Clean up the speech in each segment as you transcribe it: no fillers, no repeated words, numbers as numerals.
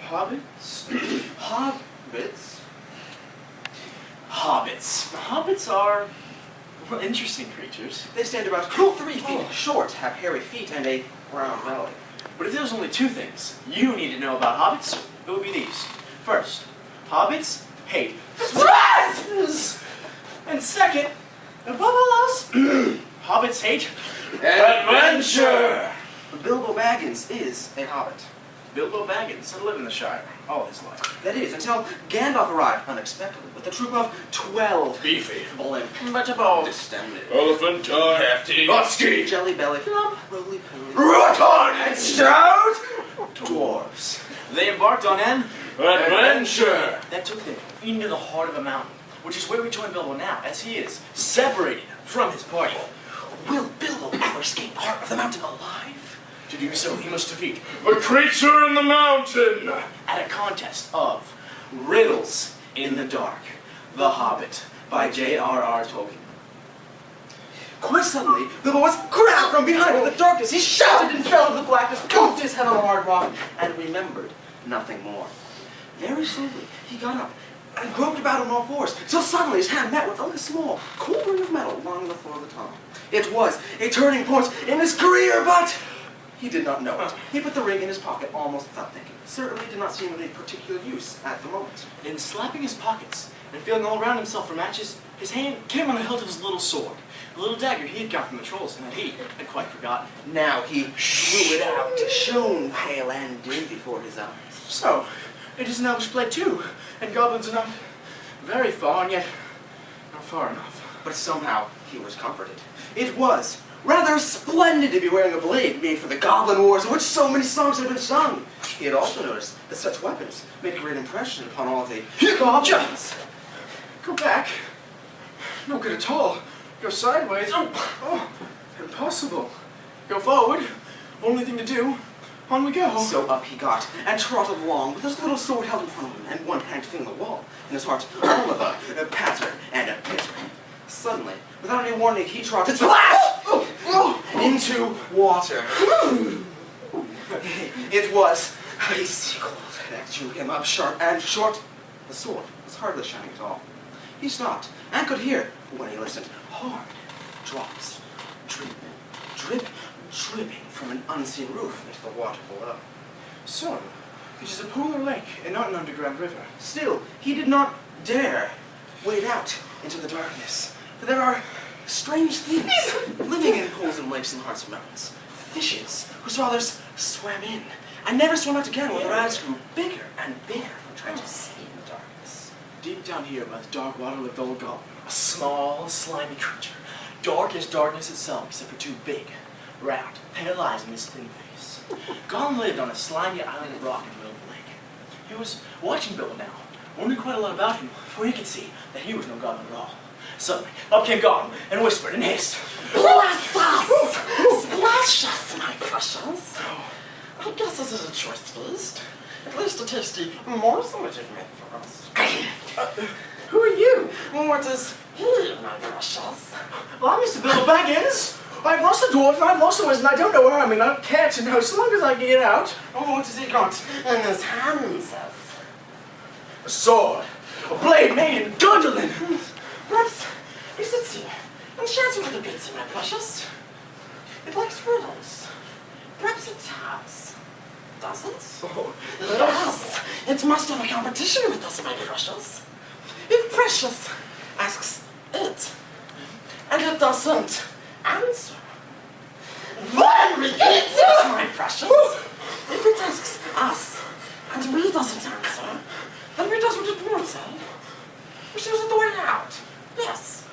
Hobbits? Hobbits? Hobbits. Hobbits are, well, interesting creatures. They stand about 3 feet short, have hairy feet, and a round belly. But if there's only 2 things you need to know about hobbits, it would be these. First, hobbits hate surprises! And second, above all else, hobbits hate adventure! Bilbo Baggins is a hobbit. Bilbo Baggins had lived in the Shire all his life. That is, until Gandalf arrived unexpectedly with a troop of 12 Beefy, blimp, vegetable, distended, Elephantine, hefty, husky, jelly belly, plump, roly-poly, rotten, and stout dwarves. They embarked on an adventure. that took them into the heart of a mountain, which is where we join Bilbo now, as he is separated from his party. Will Bilbo ever escape the heart of the mountain alive? To do so, he must defeat A creature in the mountain. at a contest of Riddles in the Dark, The Hobbit, by J.R.R. Tolkien. Quite suddenly, Bilbo was grabbed from behind in the darkness. He shouted and fell into the blackness, bumped his head on a hard rock, and remembered nothing more. Very slowly, he got up and groped about on all fours, till suddenly his hand met with a small, cool ring of metal lying on the floor of the tunnel. It was a turning point in his career, but he did not know it. He put the ring in his pocket almost without thinking. Certainly did not seem of any particular use at the moment. In slapping his pockets and feeling all around himself for matches, his hand came on the hilt of his little sword, a little dagger he had got from the trolls and that he had quite forgotten. Now he drew it out, shone pale and dim before his eyes. So, it is an elvish blade too, and goblins are not very far, and yet not far enough. But somehow he was comforted. It was rather splendid to be wearing a blade made for the Goblin Wars, in which so many songs had been sung. He had also noticed that such weapons made a great impression upon all of the goblins. Go back. No good at all. Go sideways. Oh, impossible. Go forward. Only thing to do. On we go. So up he got, and trotted along with his little sword held in front of him, and one hand feeling the wall, in his heart all of a patter and a pitter. Suddenly, without any warning, he trotted into water. It was icy cold that drew him up sharp and short. The sword was hardly shining at all. He stopped and could hear, when he listened, hard drops, drip, drip, dripping from an unseen roof into the water below. So, it is a pool or lake and not an underground river. Still, he did not dare wade out into the darkness, for there are strange things living in pools and lakes in the hearts of mountains. Fishes whose fathers swam in and never swam out again, while their eyes grew bigger and bigger from trying to see in the darkness. Deep down here by the dark water lived the old goblin, a small, slimy creature, dark as darkness itself, except for 2 big, round, pale eyes in his thin face. Gollum lived on a slimy island of rock in the middle of the lake. He was watching Bilbo now, wondering quite a lot about him, for he could see that he was no goblin at all. Suddenly, up came Gollum and whispered in haste, Bless us! Splash us, my precious! I guess this is a choice feast. At least a tasty morsel that you've made for us. Who are you? What is he, my precious? Well, I'm Mr. Bilbo Baggins. I've lost the dwarf and I've lost the wizard and I don't know where I'm and I don't care to know so long as I can get out. Oh, what has he got in his hands? A sword. A blade made in Gondolin. Perhaps he sits here and chats with the bits, my precious. It likes riddles. Perhaps it has. Does it? Oh, Yes, it must have a competition with us, my precious. If Precious asks it, and it doesn't answer, then we get it, my precious. If it asks us, and we doesn't answer, then we does what it wants, eh? We should the way out. Yes.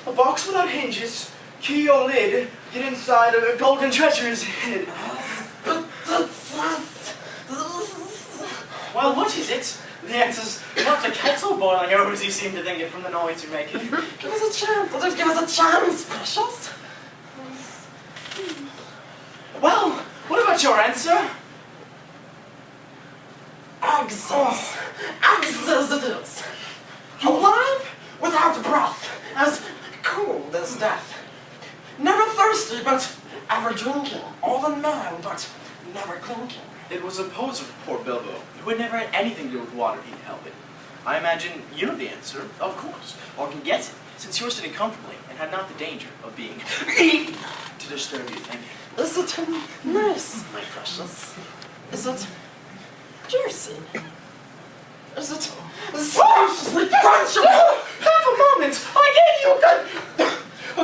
a box without hinges, key or lid, get inside a golden treasure is hid. Well, what is it? The answer's not a kettle boiling over as you seem to think it from the noise you're making. Give us a chance. Just give us a chance, precious. Well, what about your answer? Exes. Exes it is. Alive without breath, as cold as death. Never thirsty, but ever drinking. All the man, but never clinking. It was a poser for poor Bilbo, who had never had anything to do with water he'd help it. I imagine you know the answer, of course, or can guess it, since you were sitting comfortably and had not the danger of being eaten to disturb your thinking. Is it nice, my precious? Is it juicy? Is it sumptuously crunchable? Half a moment! I gave you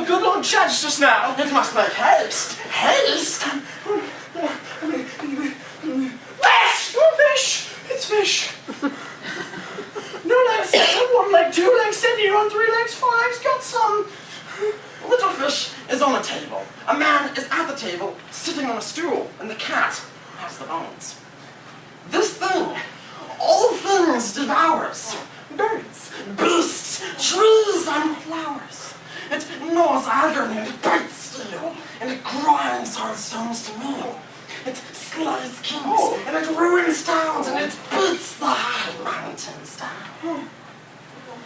a good long chance just now. It must make haste. Haste? Fish! Fish! It's fish! No legs, one leg, two legs, sitting here on three legs, five's got some. Little fish is on a table. A man is at the table, sitting on a stool, and the cat has the bones. This thing, all things devours. Birds, beasts, trees, and flowers. It gnaws agony, and it bites steel, and it grinds hard stones to meal. It slays kings, and it ruins towns, and it beats the high mountains down.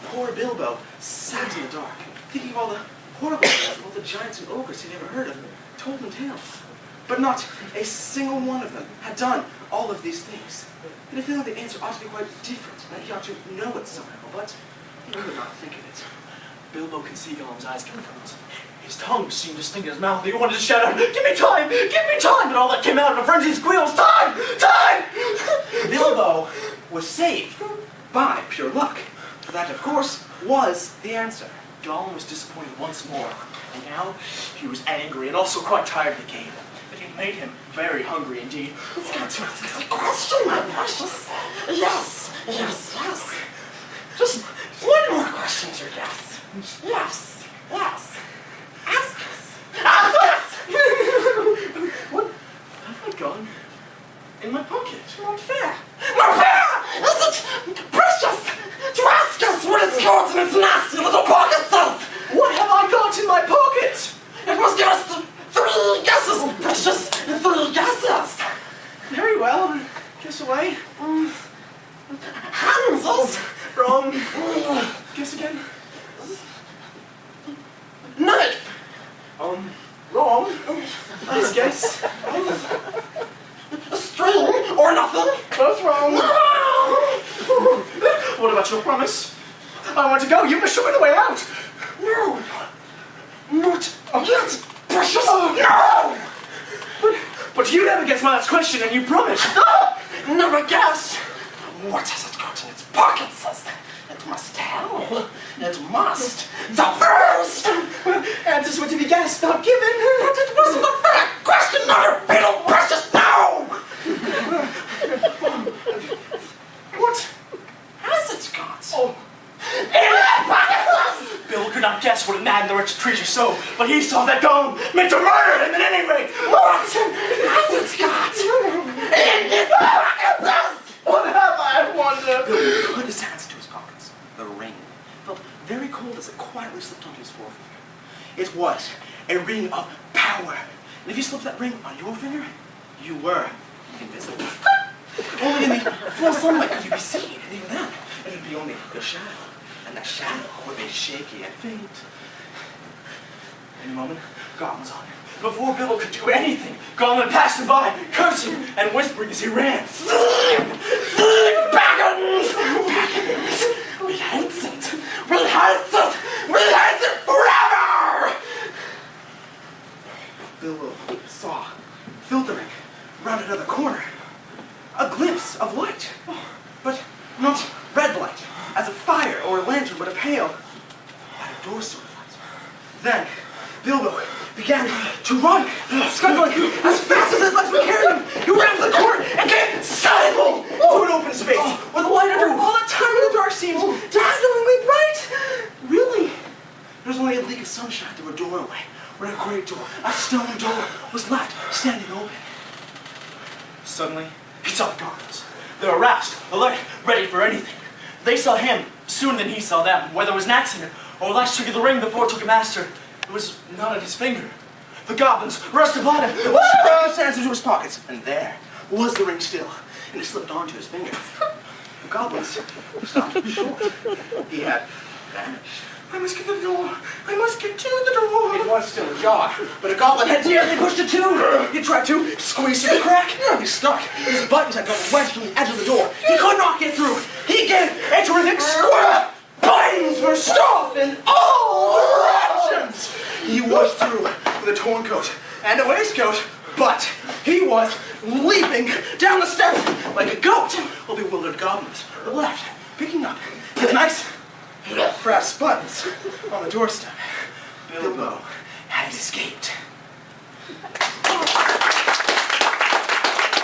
Poor Bilbo sat in the dark, thinking of all the horrible things of all the giants and ogres he'd ever heard of, told in tales. But not a single one of them had done all of these things. And I feel like the answer ought to be quite different, and that he ought to know it somehow, but he could not think of it. Bilbo could see Gollum's eyes coming from us. His tongue seemed to sting in his mouth. He wanted to shout out, "Give me time! Give me time!" But all that came out in a frenzied squeal was, "Time! Time!" Bilbo was saved by pure luck. For that, of course, was the answer. Gollum was disappointed once more, and now he was angry and also quite tired of the game. It had made him very hungry indeed. It's got to ask a question, my precious. Yes, yes, yes. Just one more question to guess. Yes, yes. Ask us. Ask us! What have I gone in my pocket? Not fair. Not fair! Is it precious to ask us what it's got in its nasty little pocket says? What have I got in my pocket? It must give us three guesses, precious. Three guesses. Very well. Guess away. Handles. Wrong. Guess again. Knife. Wrong. Nice guess. A string or nothing. Both wrong. What about your promise? I want to go. You must show me the way out. No. Not yet, precious. No. But you never guessed my last question, and you promised. Never guessed. What has it got in its pocket, says it must tell. It must. The first. Answers were to be guessed, not given. But it wasn't a fair question, not a riddle, precious. No. What has it got? Oh. In its pocket, says. Bill could not guess what it maddened the wretched creature so, but he saw that Gollum meant to murder him at any rate. What has it got? In its pocket, says. What have I, wonder? Bilbo put his hands into his pockets. The ring felt very cold as it quietly slipped onto his forefinger. It was a ring of power. And if you slipped that ring on your finger, you were invisible. Only in the full sunlight could you be seen, and even then, it would be only your shadow. And that shadow would be shaky and faint. In a moment, Gollum was on him. Before Bilbo could do anything, Gollum passed him by, cursing and whispering as he ran. Baggins! Baggins! We hate it! We hate it! We hate it forever! Bilbo saw, filtering round another corner, a glimpse of light, but not red light, as a fire or a lantern would have paled at a door sort of light. Then Bilbo began to run, scuttling as fast as his legs would carry him. He ran to the corner and came suddenly to an open space where the light under all that time in the dark seemed dazzlingly bright. Really? There was only a leak of sunshine through a doorway where a great door, a stone door, was left standing open. Suddenly, he saw the goblins. They were aroused, alert, ready for anything. They saw him sooner than he saw them, whether it was an accident or a last trick of the ring before it took a master. It was not at his finger. The goblins rushed upon him. Bilbo shoved his hands into his pockets, and there was the ring still, and it slipped onto his finger. The goblins stopped short. He had vanished. I must get to the door. I must get to the door. It was still ajar, but a goblin had nearly pushed it to. He tried to squeeze through the crack. He stuck. His buttons had gotten wedged from the edge of the door. He could not get through. He gave a terrific squirm. Buttons burst off in all directions. He was through with a torn coat and a waistcoat, but he was leaping down the steps like a goat. While bewildered goblins were left picking up his nice brass buttons on the doorstep. Bilbo had escaped.